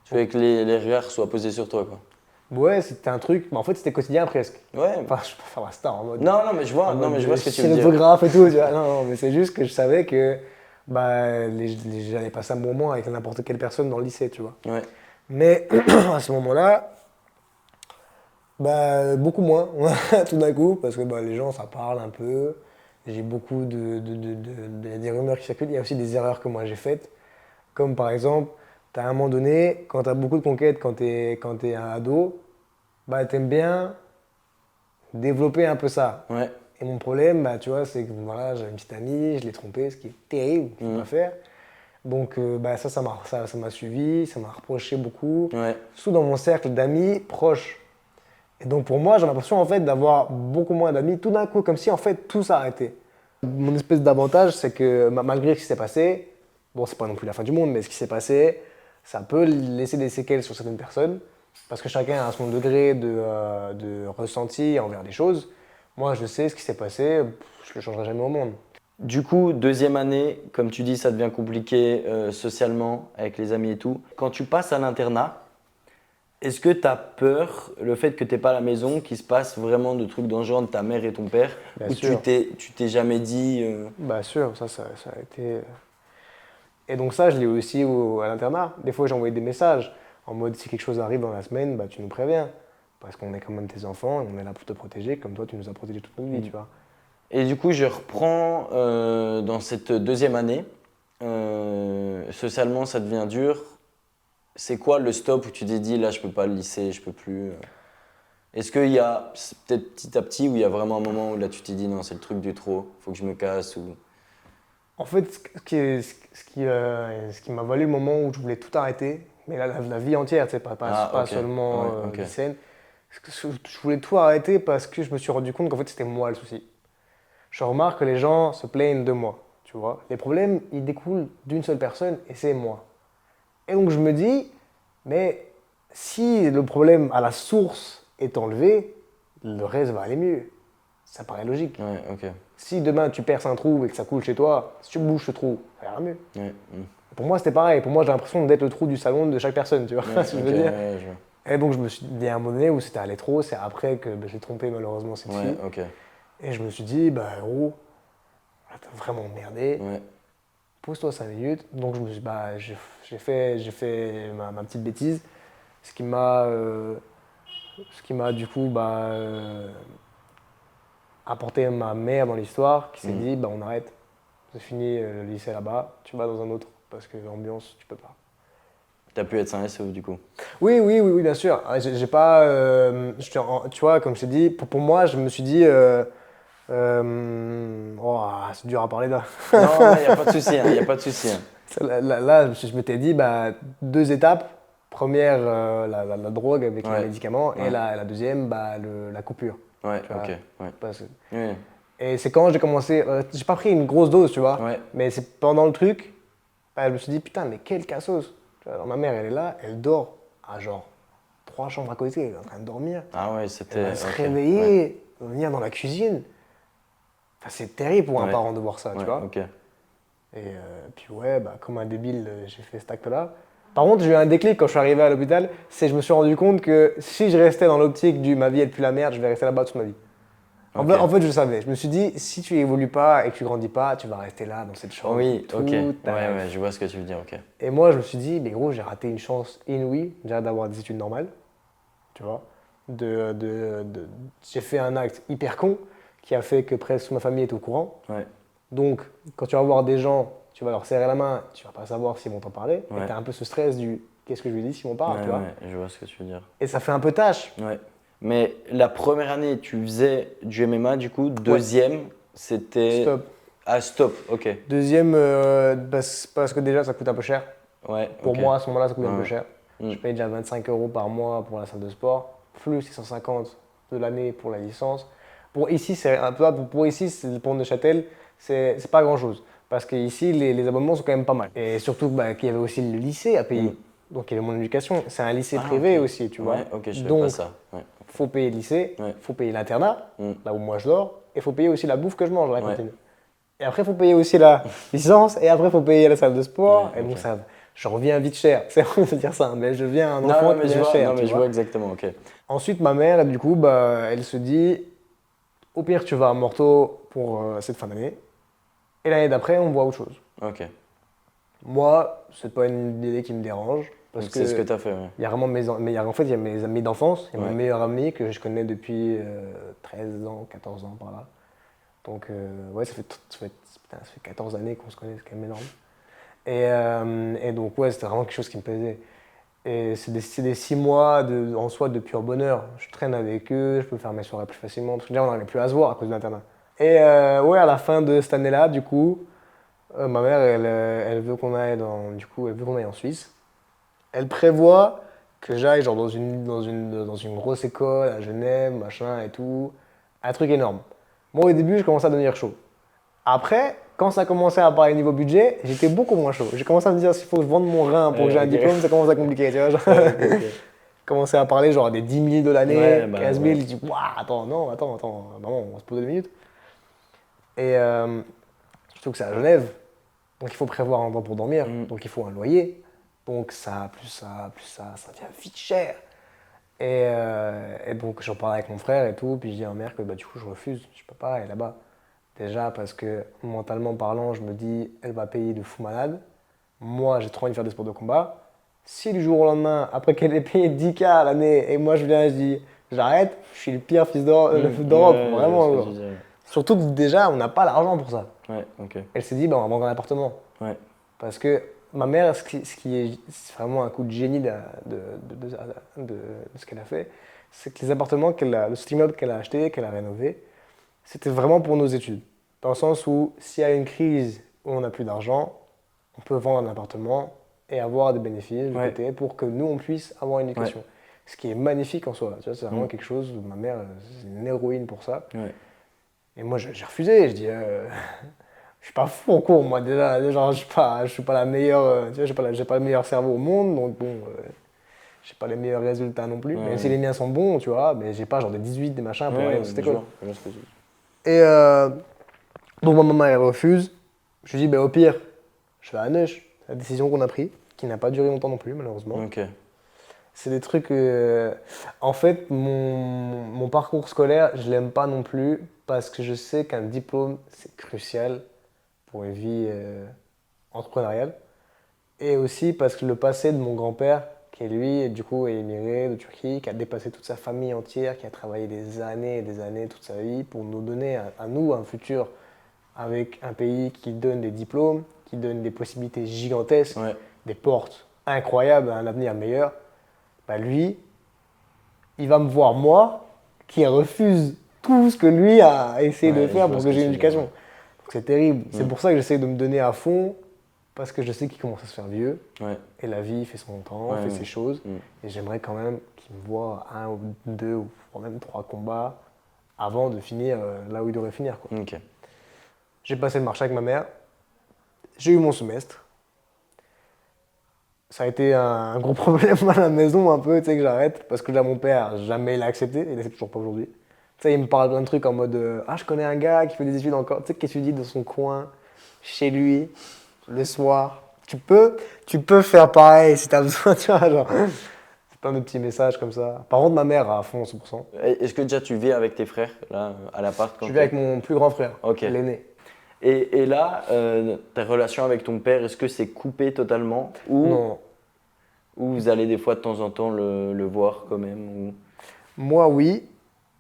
Tu veux que les regards soient posés sur toi, quoi. Ouais, c'était un truc, mais en fait, c'était quotidien presque. Ouais. Enfin, je peux faire la star en mode. Non, non, mais je vois, En non, mode mais je vois ce que tu veux dire. cinématographe et tout, tu vois. Non, non, mais c'est juste que je savais que bah, j'allais passer un bon moment avec n'importe quelle personne dans le lycée, tu vois. Ouais. Mais à ce moment-là, bah, beaucoup moins, tout d'un coup, parce que bah, les gens, ça parle un peu. J'ai beaucoup des rumeurs qui circulent. Il y a aussi des erreurs que moi j'ai faites. Comme par exemple, à un moment donné, quand tu as beaucoup de conquêtes, quand tu es un ado, bah, tu aimes bien développer un peu ça. Ouais. Et mon problème, bah, tu vois, c'est que voilà, j'avais une petite amie, je l'ai trompée, ce qui est terrible, il ne faut pas faire. Donc bah, ça m'a suivi, ça m'a reproché beaucoup, Ouais. surtout dans mon cercle d'amis proches. Et donc pour moi, j'ai l'impression en fait d'avoir beaucoup moins d'amis tout d'un coup, comme si en fait tout s'arrêtait. Mon espèce d'avantage, c'est que malgré ce qui s'est passé, bon, c'est pas non plus la fin du monde, mais ce qui s'est passé, ça peut laisser des séquelles sur certaines personnes, parce que chacun a son degré de ressenti envers les choses. Moi, je sais ce qui s'est passé, je le changerai jamais au monde. Du coup, deuxième année, comme tu dis, ça devient compliqué socialement, avec les amis et tout. Quand tu passes à l'internat, est-ce que tu as peur, le fait que tu n'es pas à la maison, qu'il se passe vraiment de trucs dangereux entre ta mère et ton père, Bien ou sûr. tu t'es jamais dit Bah sûr, ça a été. Et donc ça, je l'ai eu aussi à l'internat. Des fois, j'ai envoyé des messages en mode si quelque chose arrive dans la semaine, bah tu nous préviens. Parce qu'on est quand même tes enfants et on est là pour te protéger, comme toi, tu nous as protégés toute notre vie, tu vois. Et du coup, je reprends dans cette deuxième année. Socialement, ça devient dur. C'est quoi le stop où tu t'es dit là, je peux pas le lycée, je peux plus Est-ce qu'il y a peut-être petit à petit où il y a vraiment un moment où là tu t'es dit non, c'est le truc du trop, faut que je me casse ou... En fait, ce qui m'a valu le moment où je voulais tout arrêter, mais la vie entière, c'est Ah, pas ok. seulement Ouais, ok. lycéenne. Je voulais tout arrêter parce que je me suis rendu compte qu'en fait, c'était moi le souci. Je remarque que les gens se plaignent de moi, tu vois. Les problèmes, ils découlent d'une seule personne et c'est moi. Et donc, je me dis, mais si le problème à la source est enlevé, le reste va aller mieux. Ça paraît logique. Ouais, ok. Si demain tu perces un trou et que ça coule chez toi, si tu bouges ce trou, ça ira mieux. Ouais, Pour moi, c'était pareil. Pour moi, j'ai l'impression d'être le trou du salon de chaque personne, tu vois ouais, ce que je ok, veux dire. ouais, je vois. Et donc, je me suis dit à un moment donné où c'était allé trop, c'est après que j'ai trompé malheureusement cette Ouais, fille. ok. Et je me suis dit, bah gros, là, t'as vraiment emmerdé, Ouais, pose-toi 5 minutes. Donc, j'ai fait ma petite bêtise, ce qui m'a, euh, ce qui m'a du coup apporté ma mère dans l'histoire, qui s'est mm. dit, bah on arrête, c'est fini le lycée là-bas, tu vas dans un autre, parce que l'ambiance, tu peux pas. T'as pu être sans SEO du coup. Oui, bien sûr. J'ai pas, tu vois, comme je t'ai dit, pour moi, je me suis dit, oh, c'est dur à parler là. Non, il n'y a pas de souci, il n'y a pas de souci. Là, je m'étais dit, bah, 2 étapes. Première, la drogue avec les Ouais, médicaments, et ouais, la deuxième, bah, la coupure. ouais, Tu vois, ok, ouais. parce que- Oui, Et c'est quand j'ai commencé, j'ai pas pris une grosse dose, tu vois, ouais, mais c'est pendant le truc, bah, je me suis dit, putain, mais quelle cassos. Tu vois, alors, ma mère, elle est là, elle dort à genre 3 chambres à côté, elle est en train de dormir. ah ouais, Elle c'était, va se ok, ouais, réveiller, venir dans la cuisine. Enfin, c'est terrible pour un ouais, parent de voir ça, tu ouais, vois. ok. Et puis ouais, bah, comme un débile, j'ai fait cet acte-là. Par contre, j'ai eu un déclic quand je suis arrivé à l'hôpital, c'est que je me suis rendu compte que si je restais dans l'optique du ma vie est plus la merde, je vais rester là-bas toute ma vie. Ok. En fait, je savais. Je me suis dit, si tu évolues pas et que tu grandis pas, tu vas rester là, dans cette chambre, Oui, ok. Ouais, toute ta life. ouais, je vois ce que tu veux dire, ok. Et moi, je me suis dit, mais gros, j'ai raté une chance inouïe, déjà d'avoir des études normales, tu vois. J'ai fait un acte hyper con qui a fait que presque ma famille est au courant. Ouais, Donc, quand tu vas voir des gens, tu vas leur serrer la main, tu vas pas savoir s'ils vont t'en parler. Et ouais, tu as un peu ce stress du qu'est-ce que je lui dis s'ils m'en parlent, tu ouais, vois. ouais, je vois ce que tu veux dire. Et ça fait un peu tâche. Ouais. Mais la première année, tu faisais du MMA, du coup. Ouais, Deuxième, c'était. stop. Ah, stop, ok. Deuxième, parce que déjà, ça coûte un peu cher. Ouais, Pour ok. moi, à ce moment-là, ça coûte un peu Ouais. cher. Mm. Je paye déjà 25 euros par mois pour la salle de sport, plus les 150 de l'année pour la licence. Pour ici, pour ici, pour Neuchâtel, c'est pas grand-chose. Parce qu'ici, les abonnements sont quand même pas mal. Et surtout bah, qu'il y avait aussi le lycée à Mm. payer. Donc il y avait mon éducation. C'est un lycée Ah, ok. privé aussi, tu vois. Ouais, ok, je savais pas Donc, ça. Ouais, faut payer le lycée, ouais. faut payer l'internat, Mm. là où moi je dors, et faut payer aussi la bouffe que je mange à la Ouais. cantine. Et après, faut payer aussi la licence, et après, faut payer la salle de sport. Ouais, Et donc, ok. je reviens vite cher. C'est horrible de dire ça, mais je viens un Non, enfant non, qui mais je vient vois, cher, non, tu mais je vois. vois exactement, ok. Ensuite, ma mère, du coup, bah, elle se dit, au pire, tu vas à Morteau pour cette fin d'année, et l'année d'après, on voit autre chose. Ok. Moi, c'est pas une idée qui me dérange, parce Donc c'est ce que que tu as fait, ouais. il y a vraiment en fait, il y a mes amis d'enfance, il y a Ouais. mon meilleur ami que je connais depuis 13 ans, 14 ans par là. Donc, ouais, putain, ça fait 14 années qu'on se connaît, c'est quand même énorme. Et donc, ouais, c'était vraiment quelque chose qui me plaisait. Et c'est des 6 mois en soi de pur bonheur. Je traîne avec eux, je peux faire mes soirées plus facilement, parce que déjà, on n'arrivait plus à se voir à cause de l'internat. Et ouais, à la fin de cette année-là, du coup, ma mère, elle veut qu'on aille elle veut qu'on aille en Suisse. Elle prévoit que j'aille genre dans une grosse école à Genève, machin et tout. Un truc énorme. Moi, au début, je commençais à devenir chaud. Après, quand ça commençait à parler niveau budget, j'étais beaucoup moins chaud. J'ai commencé à me dire s'il faut que je vende mon rein pour que j'ai un Ok. diplôme, ça commence à compliquer, tu vois. Ouais, ok, ok. Commencer à parler genre des 10 000 de Ouais, l'année, bah 15 000, ouais. je dis, waouh, attends, non, attends, maman, on se pose 2 minutes. Et surtout que c'est à Genève, donc il faut prévoir un endroit pour dormir, Mm. donc il faut un loyer. Donc ça devient vite cher. Et donc j'en parle avec mon frère et tout, puis je dis à ma mère que bah, du coup je refuse, je peux pas aller là-bas. Déjà parce que mentalement parlant, je me dis, elle va payer de fou malade. Moi, j'ai trop envie de faire des sports de combat. Si du jour au lendemain, après qu'elle ait payé 10K à l'année, et moi je viens et je dis, j'arrête, je suis le pire fils d'Europe, Ouais, je vois ce vraiment. que tu Genre. veux dire. Surtout que déjà, on n'a pas l'argent pour ça. Ouais, ok. Elle s'est dit, bah, on va vendre un appartement. Ouais, Parce que ma mère, ce qui est c'est vraiment un coup de génie de ce qu'elle a fait, c'est que les appartements le cet immeuble qu'elle a acheté, qu'elle a rénové, c'était vraiment pour nos études. Dans le sens où s'il y a une crise où on n'a plus d'argent, on peut vendre un appartement et avoir des bénéfices de Ouais. côté pour que nous, on puisse avoir une éducation. Ce qui est magnifique en soi. Tu vois, c'est vraiment quelque chose où ma mère, c'est une héroïne pour ça. Ouais. Et moi, j'ai refusé. Je dis, je suis pas fou en cours, moi, déjà. Genre, je suis pas la meilleure, tu vois, j'ai pas le meilleur cerveau au monde. Donc, bon, j'ai pas les meilleurs résultats non plus. Même si les miens sont bons, tu vois, mais j'ai pas genre des 18, des machins pour aller dans cette Je école. vois ce que tu dis. Et donc, ma maman, elle refuse. Je lui dis, ben, au pire, je vais à Neuch. C'est la décision qu'on a prise, qui n'a pas duré longtemps non plus, malheureusement. Ok. C'est des trucs. En fait, mon parcours scolaire, je l'aime pas non plus parce que je sais qu'un diplôme, c'est crucial pour une vie entrepreneuriale. Et aussi parce que le passé de mon grand-père, qui lui, du coup, est immigré de Turquie, qui a dépassé toute sa famille entière, qui a travaillé des années et des années toute sa vie pour nous donner à nous un futur avec un pays qui donne des diplômes, qui donne des possibilités gigantesques, Ouais. des portes incroyables, un avenir meilleur. Bah lui, il va me voir moi, qui refuse tout ce que lui a essayé de Ouais, je faire vois pour ce que que j'ai tu une veux dire, éducation. Donc c'est terrible. C'est Mm. pour ça que j'essaie de me donner à fond, parce que je sais qu'il commence à se faire vieux, Ouais. et la vie fait son temps, Ouais, fait ouais. ses choses, Mm. et j'aimerais quand même qu'il me voit un ou deux, ou même trois combats avant de finir là où il devrait finir, quoi. Ok. J'ai passé le marché avec ma mère, j'ai eu mon semestre. Ça a été un gros problème à la maison, un peu, tu sais, que j'arrête. Parce que là, mon père, jamais il a accepté. Il n'accepte toujours pas aujourd'hui. Tu sais, il me parle plein de trucs en mode ah, je connais un gars qui fait des études encore. Tu sais, qui étudie dans son coin, chez lui, le soir. Tu peux faire pareil si t'as besoin, tu vois. Genre, c'est plein de petits messages comme ça. Par contre, ma mère, à fond, 100%. Est-ce que déjà tu vis avec tes frères, là, à l'appart Je quand vis avec mon plus grand frère, Ok. l'aîné. Et là, ta relation avec ton père, est-ce que c'est coupé totalement Non, ou vous allez des fois de temps en temps le voir quand même moi, oui.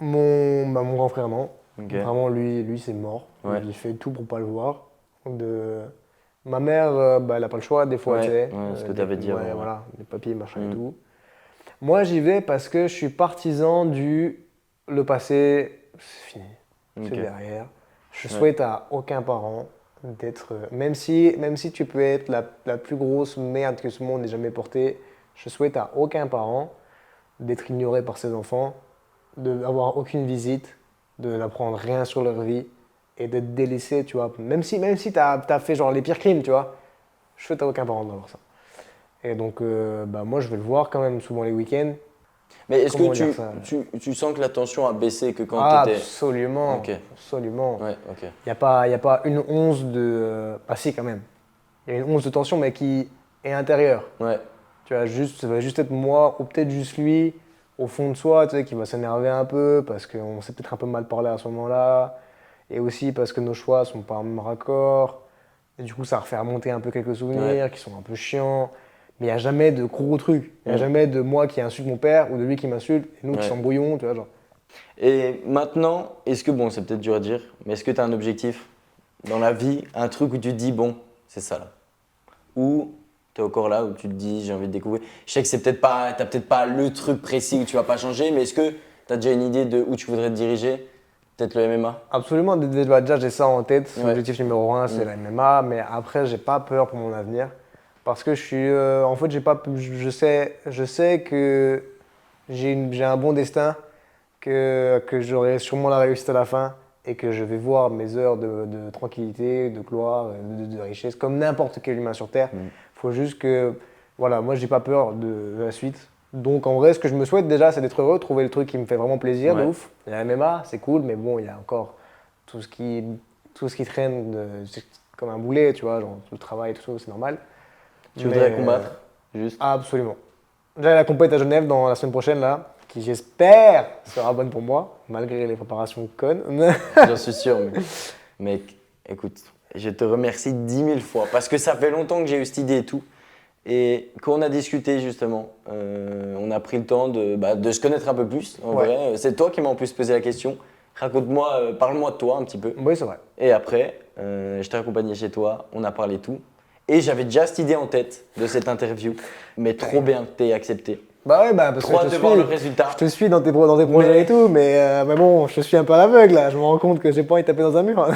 Mon grand frère, non. Ok. Vraiment, lui c'est mort. Ouais. Il fait tout pour pas le voir. De... Ma mère, bah, elle a pas le choix, des fois, tu sais. Ce que tu avais dit Ouais, avant. voilà, les papiers, machin et Mm. tout. Moi, j'y vais parce que je suis partisan du le passé, c'est fini, c'est Ok. derrière. Je souhaite à aucun parent d'être. Même si tu peux être la plus grosse merde que ce monde ait jamais portée, je souhaite à aucun parent d'être ignoré par ses enfants, d'avoir aucune visite, de n'apprendre rien sur leur vie et d'être délaissé, tu vois. Même si tu as fait genre les pires crimes, tu vois, je souhaite à aucun parent d'avoir ça. Et donc, bah, moi, je vais le voir quand même souvent les week-ends. Mais est-ce que Comment dire ça? tu sens que la tension a baissé que quand Ah, tu étais. absolument, Ok. absolument. Ouais, ok. Y a pas une once de... Ah si, quand même. Il y a une once de tension, mais qui est intérieure. Ouais. Tu vois, ça va juste être moi, ou peut-être juste lui, au fond de soi, tu sais, qui va s'énerver un peu, parce qu'on s'est peut-être un peu mal parlé à ce moment-là, et aussi parce que nos choix sont pas en même raccord, et du coup, ça refait remonter un peu quelques souvenirs Ouais. qui sont un peu chiants, mais il n'y a jamais de gros trucs. Il n'y a Mm. jamais de moi qui insulte mon père, ou de lui qui m'insulte, et nous qui Ouais. s'embrouillons, tu vois, genre. Et maintenant, est-ce que, bon, c'est peut-être dur à dire, mais est-ce que tu as un objectif dans la vie, un truc où tu te dis, bon, c'est ça là? Ou tu es encore là où tu te dis, j'ai envie de découvrir. Je sais que c'est peut-être pas, t'as peut-être pas le truc précis où tu vas pas changer, mais est-ce que tu as déjà une idée de où tu voudrais te diriger? Peut-être le MMA? Absolument, déjà j'ai ça en tête. Ouais. L'objectif numéro un, c'est la MMA, mais après, j'ai pas peur pour mon avenir. Parce que je suis. En fait, j'ai pas, je sais que j'ai un bon destin, que j'aurai sûrement la réussite à la fin et que je vais voir mes heures de tranquillité, de gloire, de richesse, comme n'importe quel humain sur Terre. Il faut juste que. Voilà, moi, j'ai pas peur de la suite. Donc, en vrai, ce que je me souhaite déjà, c'est d'être heureux, trouver le truc qui me fait vraiment plaisir, de Ouais. ouf. Il y a la MMA, c'est cool, mais bon, il y a encore tout ce qui traîne c'est comme un boulet, tu vois, genre le travail et tout ça, c'est normal. Tu Mais, voudrais combattre? Juste. absolument. J'ai la compète à Genève dans la semaine prochaine, là, qui j'espère sera bonne pour moi, malgré les préparations connes. J'en suis sûr, mais mec, écoute, je te remercie 10 000 fois parce que ça fait longtemps que j'ai eu cette idée et tout. Et quand on a discuté justement, on a pris le temps de se connaître un peu plus. En Ouais. vrai, c'est toi qui m'as en plus posé la question. Raconte-moi, parle-moi de toi un petit peu. Oui, c'est vrai. Et après, je t'ai accompagné chez toi, on a parlé tout. Et j'avais déjà cette idée en tête de cette interview. Mais trop bien que tu aies accepté. Bah ouais, parce Trop hâte que de voir le résultat. je te suis dans tes projets et tout, mais bon, je suis un peu à l'aveugle là, je me rends compte que j'ai pas envie de taper dans un mur.